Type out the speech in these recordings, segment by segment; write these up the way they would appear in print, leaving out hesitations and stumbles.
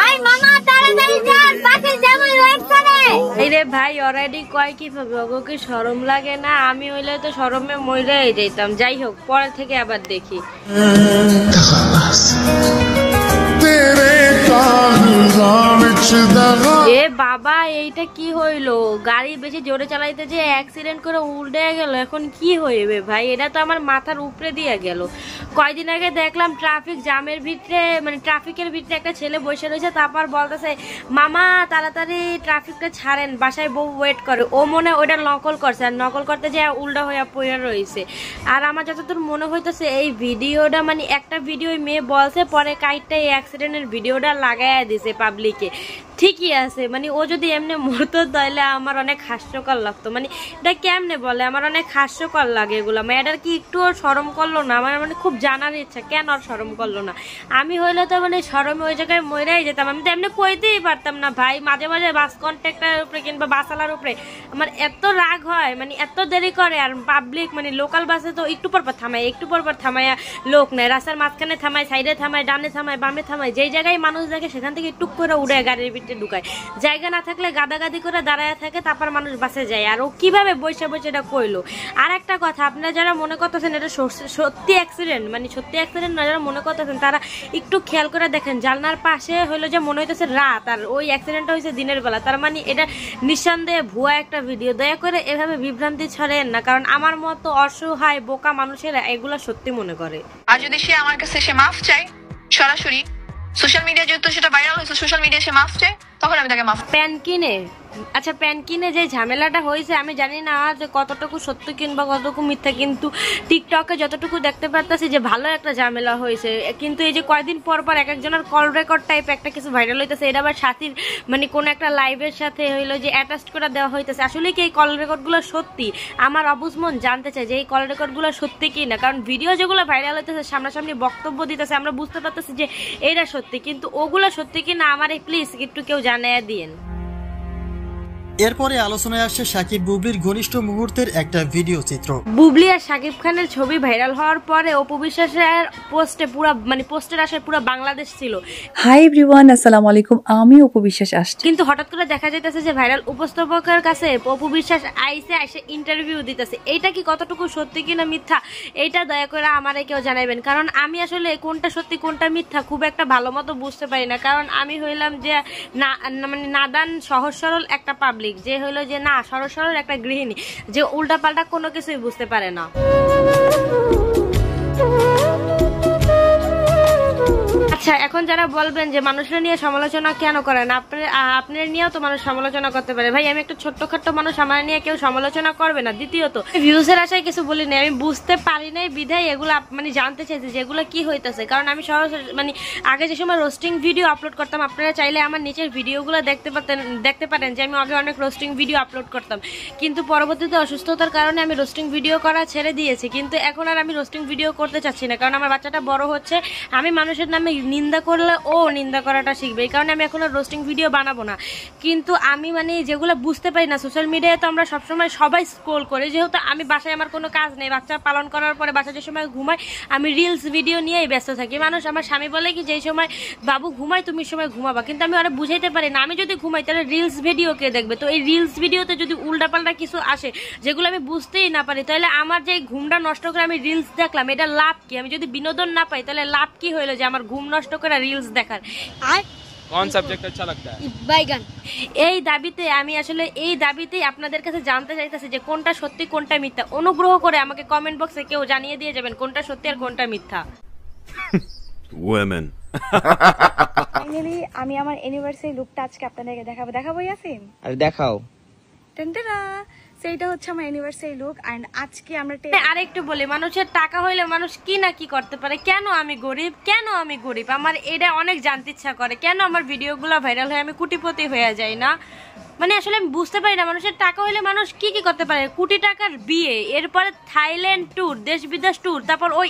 I মামা তাড়াতাড়ি চল, বাসে জামাই রয়েছে রে। এই রে ভাই অলরেডি কয় কি ওকে শরম লাগে না? আমি হইলে তো শরমে মইরাই যাইতাম। যাই হোক, পরে থেকে আবার দেখি। এ বাবা, এইটা কি হইলো? গাড়ি বেশি জোরে চালাইতে যে অ্যাক্সিডেন্ট করে উল্টে গেল। এখন কি হইবে ভাই? এটা তো আমার মাথার উপরে দিয়ে গেল। কয়দিন আগে দেখলাম ট্রাফিক জ্যামের ভিতরে, মানে ট্রাফিকের ভিতরে একটা ছেলে বসে রয়েছে, তারপর বলতেছে মামা তাড়াতাড়ি ট্রাফিকটা ছাড়েন, বাসায় বউ ওয়েট করে। ও মনে ওইটা নকল করছে, আর নকল করতে যে উল্টা হয়ে পড়ে রয়েছে। আর আমার যতদূর মনে হইতেছে এই ভিডিওটা, মানে একটা ভিডিও মেয়ে বলছে, পরে কাইটটা এই অ্যাক্সিডেন্টের ভিডিওটা লাগাইয়া দিছে পাবলিকে। ঠিকই আছে, মানে ও যদি এমনি মরতো তাহলে আমার অনেক হাস্যকর লাগতো। মানে এটা কেমনে বলে, আমার অনেক হাস্যকর লাগে এগুলো। মেয়েটার কি একটু শরম করলো না? আমার মানে খুব জানার ইচ্ছা, কেন আর শরম করলো না? আমি হইলে তো মানে শরমে ওই জায়গায় মরেই যেতাম। আমি তো এমনি কইতেই পারতাম না ভাই। মাঝে মাঝে বাস কন্ট্রাক্টরের উপরে কিংবা বাসওয়ালার উপরে আমার এত রাগ হয়, মানে এত দেরি করে। আর পাবলিক মানে লোকাল বাসে তো একটু পর থামায়, একটু পর থামায় লোক নেয়। রাস্তার মাঝখানে থামায়, সাইডে থামায়, ডানে থামায়, বামে থামায়। যেই জায়গায় মানুষ দেখে সেখান থেকে টুক করে উড়ে গাড়ির ভিতরে ঢুকায়। জায়গা না থাকলে গাদাগাদি করে দাঁড়ায় থাকে, তারপর মানুষ বাসে যায়। আর ও কিভাবে বসে বসে এটা কইলো? আর একটা কথা, আপনারা যারা মনে করতেছেন এটা সত্যি অ্যাক্সিডেন্ট, মানে সত্যি অ্যাক্সিডেন্ট না, যারা মনে করতেছেন তারা একটু খেয়াল করে দেখেন। জানলার পাশে হইলো যে মনে হইতেছে রাত, আর ওই অ্যাক্সিডেন্টটা হয়েছে দিনের বেলা। তার মানে এটা নিঃসন্দেহে ভুয়া একটা ভিডিও। দয়া করে এভাবে বিভ্রান্তি ছড়েন না, কারণ আমার মতো অসহায় বোকা মানুষেরা এগুলা সত্যি মনে করে। আর যদি সে আমার কাছে সে মাফ চাই সরাসরি, সোশ্যাল মিডিয়া যেহেতু সেটা ভাইরাল হয়েছে, সোশ্যাল মিডিয়া সে মাফ চাই, তখন আমি তাকে মাফ। প্যান কিনে, আচ্ছা প্যান কিনে যে ঝামেলাটা হয়েছে, আমি জানি না যে কতটুকু সত্য কিংবা কতটুকু মিথ্যা, কিন্তু টিকটকে যতটুকু দেখতে পারতেছি যে ভালো একটা ঝামেলা হয়েছে। কিন্তু এই যে কয়দিন পর পর এক একজনের কল রেকর্ড টাইপ একটা কিছু ভাইরাল হইতেছে, এটা আবার সাথীর মানে কোন একটা লাইভের সাথে হইলো যে অ্যাটাচ করে দেওয়া হইতেছে। আসলে কি এই কল রেকর্ডগুলো সত্যি? আমার অবুঝমন জানতে চাই যে এই কল রেকর্ডগুলো সত্যি কি না। কারণ ভিডিও যেগুলো ভাইরাল হইতেছে, সামনাসামনি বক্তব্য দিতেছে, আমরা বুঝতে পারতেছি যে এটা সত্যি, কিন্তু ওগুলো সত্যি কি না আমার প্লিজ একটু কেউ জানিয়ে দিন। এরপরে আলোচনায় আসছে সাকিব বুবলির ঘনিষ্ঠ মুহূর্তের একটা ভিডিও চিত্র। বুবলি আর সাকিব খানের ছবি ভাইরাল হওয়ার পরে অপু বিশ্বাসের পোস্টে পুরো মানে পোস্টের আশায় পুরো বাংলাদেশ ছিল। হাই এভরিওয়ান, আসসালামু আলাইকুম, আমি অপু বিশ্বাস আসছি। কিন্তু হঠাৎ করে দেখা যাইতেছে যে ভাইরাল উপস্থাপকের কাছে অপু বিশ্বাস এসে ইন্টারভিউ দিতেছে। এইটা কি কতটুকু সত্যি কিনা মিথ্যা, এইটা দয়া করে আমারে কেউ জানাইবেন। কারণ আমি আসলে কোনটা সত্যি কোনটা মিথ্যা খুব একটা ভালো মতো বুঝতে পারি না। কারণ আমি হইলাম যে না, মানে নাদান সহজ সরল একটা পাবলিক, যে হইলো যে না সরল সরল একটা গৃহিণী, যে উল্টা পাল্টা কোনো কিছুই বুঝতে পারে না। আচ্ছা, এখন যারা বলবেন যে মানুষের নিয়ে সমালোচনা কেন করেন, আপনার নিয়েও তো মানুষ সমালোচনা করতে পারে। ভাই আমি একটা ছোট্টখাট্ট মানুষ, আমার নিয়ে কেউ সমালোচনা করবে না। দ্বিতীয়ত ভিউজের আশায় কিছু বলি না, আমি বুঝতে পারি নাই বিধায় এগুলো মানে জানতে চাইছি যে এগুলো কি হইতেছে। কারণ আমি সহজ মানে আগে যে সময় রোস্টিং ভিডিও আপলোড করতাম, আপনারা চাইলে আমার নিচের ভিডিওগুলো দেখতে পারেন যে আমি আগে অনেক রোস্টিং ভিডিও আপলোড করতাম, কিন্তু পরবর্তীতে অসুস্থতার কারণে আমি রোস্টিং ভিডিও করা ছেড়ে দিয়েছি। কিন্তু এখন আর আমি রোস্টিং ভিডিও করতে চাচ্ছি না, কারণ আমার বাচ্চাটা বড় হচ্ছে। আমি মানুষের নামে নিন্দা করলে ও নিন্দা করাটা শিখবে, এই কারণে আমি এখন আর রোস্টিং ভিডিও বানাবো না। কিন্তু আমি মানে যেগুলো বুঝতে পারি না, সোশ্যাল মিডিয়ায় তো আমরা সবসময় সবাই স্ক্রোল করি। যেহেতু আমি বাসায় আমার কোনো কাজ নেই, বাচ্চা পালন করার পরে বাচ্চা যে সময় ঘুমায় আমি রিলস ভিডিও নিয়েই ব্যস্ত থাকি। মানুষ, আমার স্বামী বলে কি যেই সময় বাবু ঘুমায় তুমি সময় ঘুমাবা, কিন্তু আমি ওরা বুঝাইতে পারি না। আমি যদি ঘুমাই তাহলে রিলস ভিডিও কে দেখবে? তো এই রিলস ভিডিওতে যদি উল্টাপাল্টা কিছু আসে যেগুলো আমি বুঝতেই না পারি, তাহলে আমার যে ঘুমটা নষ্ট করে আমি রিলস দেখলাম, এটা লাভ কি? আমি যদি বিনোদন না পাই তাহলে লাভ কি হইলো যে আমার ঘুম নষ্ট করে রিলস দেখার? আর কোন সাবজেক্ট আচ্ছা লাগতা है? বাইগান। এই দাবিতেই আপনাদের কাছে জানতে চাইতেছি যে কোনটা সত্যি কোনটা মিথ্যা। অনুগ্রহ করে আমাকে কমেন্ট বক্সে কেউ জানিয়ে দিয়ে যাবেন কোনটা সত্যি আর কোনটা মিথ্যা। ওমেন ফাইনালি আমি আমার অ্যানিভার্সারি লুকটা আজকে আপনাদেরকে দেখাবো ইয়াসিন। আরে দেখাও। টেনটেনা, সেইটা হচ্ছে আমার অ্যানিভার্সারি লুক। এন্ড আজকে আমরা আরেকটু বলি, মানুষের টাকা হইলে মানুষ কি না কি করতে পারে। কেন আমি গরিব? আমার এটা অনেক জানতে ইচ্ছা করে, কেন আমার ভিডিওগুলো ভাইরাল হয়ে আমি কোটিপতি হয়ে যাই না? মানে আসলে আমি বুঝতে পারি না মানুষের টাকা হলে মানুষ কি কি করতে পারে। কোটি টাকার বিয়ে, এরপরে থাইল্যান্ড ট্যুর, দেশ বিদেশ ট্যুর, তারপর ওই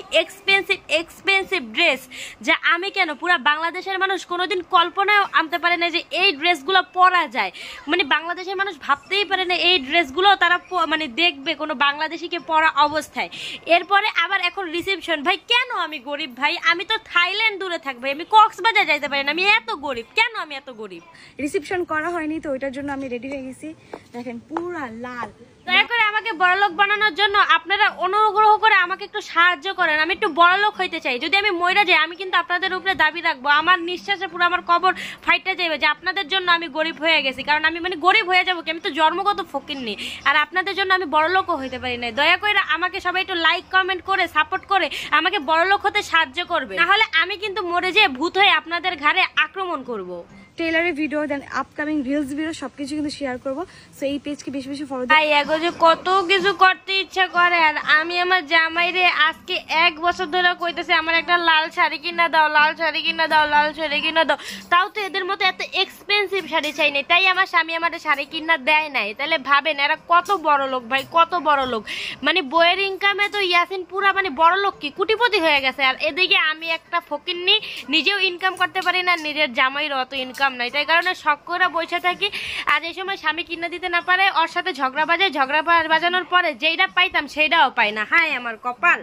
এক্সপেন্সিভ ড্রেস, যা আমি কেন পুরো বাংলাদেশের মানুষ কোনোদিন কল্পনাও আনতে পারে না যে এই ড্রেসগুলো পরা যায়। মানে বাংলাদেশের মানুষ ভাবতেই পারে না এই ড্রেসগুলো তারা মানে দেখবে কোনো বাংলাদেশিকে পরা অবস্থায়। এরপরে আবার এখন রিসেপশন। ভাই কেন আমি গরিব ভাই? আমি তো থাইল্যান্ড দূরে থাকবো, আমি কক্সবাজার যাইতে পারি না, আমি এত গরিব কেন? আমি এত গরিব। রিসেপশন করা হয়নি তো ওইটার জন্য আমি রেডি হয়ে গেছি। দেখেন পুরা লাল। দয়া করে আমাকে বড়লোক বানানোর জন্য আপনারা অনুগ্রহ করে আমাকে একটু সাহায্য করেন। আমি একটু বড়লোক হইতে চাই। যদি আমি মইরা যাই আমি কিন্তু আপনাদের উপরে দাবি রাখবো, আমার নিঃশ্বাসে পুরো আমার কবর ফাইটে যাবে যে আপনাদের জন্য আমি গরিব হয়ে গেছি। কারণ আমি মানে গরিব হয়ে যাবো কি, আমি তো জন্মগত ফকিন্নি, আর আপনাদের জন্য আমি বড়লোকও হইতে পারি না। দয়া করে আমাকে সবাই একটু লাইক কমেন্ট করে সাপোর্ট করে আমাকে বড়লোক হতে সাহায্য করবে, নাহলে আমি কিন্তু মরে যেয়ে ভূত হয়ে আপনাদের ঘাড়ে আক্রমণ করব। ট্রেলারের ভিডিও দেন, আপকামিং রিলস ভিডিও সবকিছু কিন্তু শেয়ার করবো। সো এই পেজকে বেশি বেশি ফলো ভাই এগো যে কত কিছু করতে ইচ্ছা করে, আর আমি আমার জামাইরে আজকে 1 বছর ধরে কইতেছি আমার একটা লাল শাড়ি কিনা দাও, লাল শাড়ি কিনা দাও, লাল শাড়ি কিনা দাও। তাও তো এদের মতো এত এক্সপেন্সিভ শাড়ি চাই নাই, তাই আমার স্বামী আমাদের শাড়ি কিনা দেয় নাই। তাহলে ভাবেন এরা কত বড় লোক ভাই, কত বড় লোক। মানে বইয়ের ইনকামে তো ইয়াসিন পুরা মানে বড় লোক কি কুটিপতি হয়ে গেছে, আর এদিকে আমি একটা ফকিন্নি, নিজেও ইনকাম করতে পারি না, নিজের জামাইয়ের অত ইনকাম নাই। তাই কারণে শখ করে বসে থাকি। আর এই সময় স্বামী কিনা দিতে না পারে, ওর সাথে ঝগড়া বাজানোর পরে যেইটা পাইতাম সেইটাও পাই না। হায় আমার কপাল।